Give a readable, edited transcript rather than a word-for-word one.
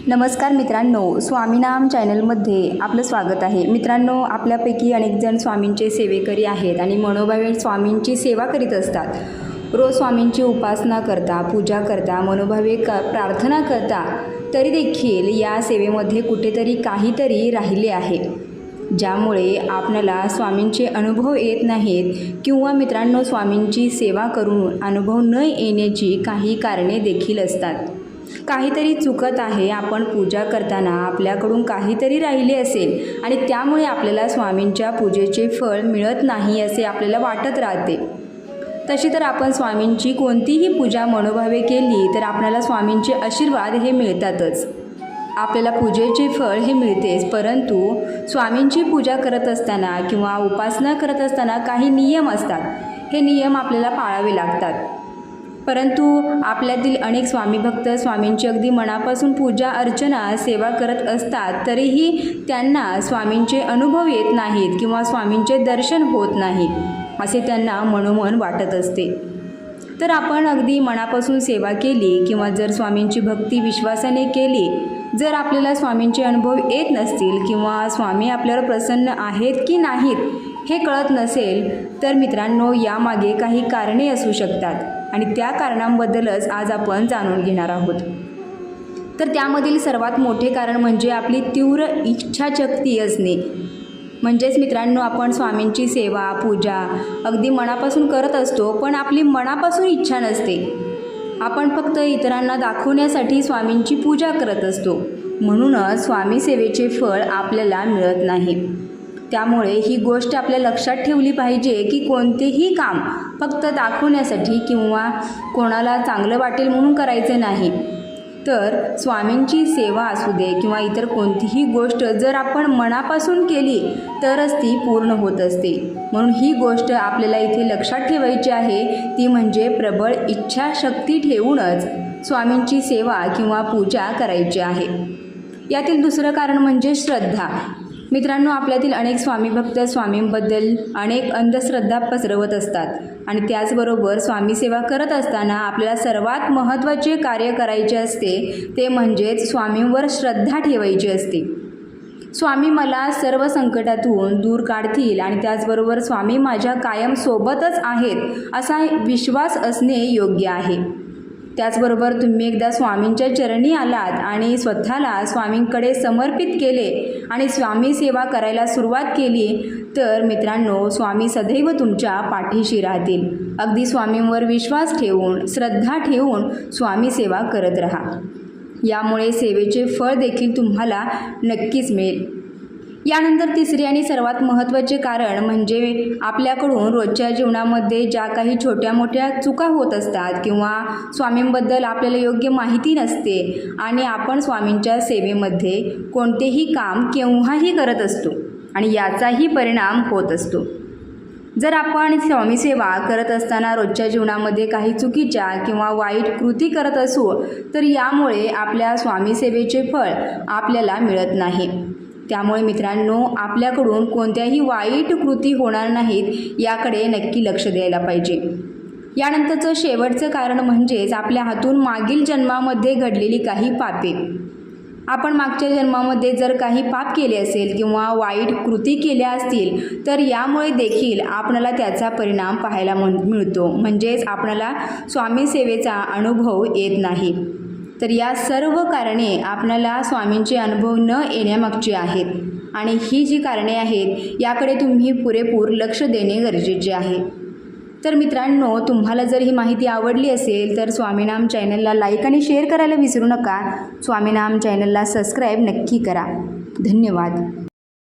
नमस्कार मित्रांनो, स्वामीनाम चॅनलमध्ये आपलं स्वागत आहे। मित्रांनो, आपल्यापैकी अनेक जण स्वामींचे सेवेकरी आहेत आणि मनोभावे स्वामींची सेवा करीत असतात। रोज स्वामींची उपासना करता, पूजा करता, मनोभावे प्रार्थना करता, तरी देखील या सेवेमध्ये कुठेतरी काहीतरी राहिले आहे, ज्यामुळे आपल्याला स्वामींचे अनुभव येत नाहीत किंवा मित्रांनो, स्वामींची सेवा करून अनुभव न येण्याची काही कारणे देखील असतात। काहीतरी चुकत आहे, आपण पूजा करताना आपल्याकडून काहीतरी राहिले असेल आणि त्यामुळे आपल्याला स्वामींच्या पूजेचे फळ मिळत नाही असे आपल्याला वाटत राहते। तशी तर आपण स्वामींची कोणतीही पूजा मनोभावे केली तर आपल्याला स्वामींचे आशीर्वाद हे मिळतातच, आपल्याला पूजेचे फळ हे मिळतेच। परंतु स्वामींची पूजा करत असताना किंवा उपासना करत असताना काही नियम असतात, हे नियम आपल्याला पाळावे लागतात। परंतु आपल्यातील अनेक स्वामी भक्त स्वामींची अगदी मनापासून पूजा अर्चना सेवा करत असतात, तरीही त्यांना स्वामींचे अनुभव येत नाहीत किंवा स्वामींचे दर्शन होत नाही असे त्यांना मनोमन वाटत असते। तर आपण अगदी मनापासून सेवा केली किंवा जर स्वामींची भक्ती विश्वासाने केली, जर आपल्याला स्वामींचे अनुभव येत नसतील किंवा स्वामी आपल्यावर प्रसन्न आहेत की नाहीत हे कळत नसेल, तर मित्रांनो, यामागे काही कारणे असू शकतात आणि त्या कारणांबद्दलच आज आपण जाणून घेणार आहोत। तर त्यामधील सर्वात मोठे कारण म्हणजे आपली तीव्र इच्छाशक्ती असणे। म्हणजेच मित्रांनो, आपण स्वामींची सेवा पूजा अगदी मनापासून करत असतो, पण आपली मनापासून इच्छा नसते। आपण फक्त इतरांना दाखवण्यासाठी स्वामींची पूजा करत असतो, म्हणूनच स्वामी सेवेचे फळ आपल्याला मिळत नाही। त्यामुळे ही गोष्ट आपल्या लक्षात ठेवली पाहिजे की कोणतेही काम फक्त दाखवण्यासाठी किंवा कोणाला चांगलं वाटेल म्हणून करायचे नाही। तर स्वामींची सेवा असू दे किंवा इतर कोणतीही गोष्ट जर आपण मनापासून केली तरच ती पूर्ण होत असते। म्हणून ही गोष्ट आपल्याला इथे लक्षात ठेवायची आहे, ती म्हणजे प्रबळ इच्छाशक्ती ठेवूनच स्वामींची सेवा किंवा पूजा करायची आहे। यातील दुसरं कारण म्हणजे श्रद्धा। मित्रांनो, आपल्यातील अनेक स्वामी भक्त स्वामींबद्दल अनेक अंधश्रद्धा पसरवत असतात आणि त्याचबरोबर स्वामी सेवा करत असताना आपल्याला सर्वात महत्त्वाचे कार्य करायचे असते, ते म्हणजेच स्वामींवर श्रद्धा ठेवायची असते। स्वामी मला सर्व संकटातून दूर काढतील आणि त्याचबरोबर स्वामी माझ्या कायम सोबतच आहेत असा विश्वास असणे योग्य आहे। त्याचबरोबर तुम्ही एकदा स्वामींच्या चरणी आलात आणि स्वतःला स्वामींकडे समर्पित केले आणि स्वामी सेवा करायला सुरुवात केली, तर मित्रांनो, स्वामी सदैव तुमच्या पाठीशी राहतील। अगदी स्वामींवर विश्वास ठेवून, श्रद्धा ठेवून स्वामी सेवा करत राहा, यामुळे सेवेचे फळ देखील तुम्हाला नक्कीच मिळेल। यानंतर तिसरे आणि सर्वात महत्त्वाचे कारण म्हणजे आपल्याकडून रोजच्या जीवनामध्ये ज्या काही छोट्या मोठ्या चुका होत असतात किंवा स्वामींबद्दल आपल्याला योग्य माहिती नसते आणि आपण स्वामींच्या सेवेमध्ये कोणतेही काम केव्हाही करत असतो आणि याचाही परिणाम होत असतो। जर आपण स्वामी सेवा करत असताना रोजच्या जीवनामध्ये काही चुकीच्या किंवा वाईट कृती करत असू, तर यामुळे आपल्या स्वामी सेवेचे फळ आपल्याला मिळत नाही। त्यामुळे मित्रांनो, आपल्याकडून कोणत्याही वाईट कृती होणार नाहीत याकडे नक्की लक्ष द्यायला पाहिजे। यानंतरचं शेवटचं कारण म्हणजेच आपल्या हातून मागील जन्मामध्ये घडलेली काही पापे। आपण मागच्या जन्मामध्ये जर काही पाप केले असेल किंवा वाईट कृती केल्या असतील, तर यामुळे देखील आपल्याला त्याचा परिणाम पाहायला मिळतो, म्हणजेच आपल्याला स्वामी सेवेचा अनुभव येत नाही। तर या सर्व कारणे आपल्याला स्वामींचे अनुभव न येण्यामागची आहेत आणि ही जी कारणे आहेत याकडे तुम्ही पुरेपूर लक्ष देणे गरजेचे आहे। तर मित्रांनो, तुम्हाला जर ही माहिती आवडली असेल तर स्वामीनाम चॅनलला लाईक आणि शेअर करायला विसरू नका। स्वामीनाम चॅनलला सबस्क्राईब नक्की करा। धन्यवाद।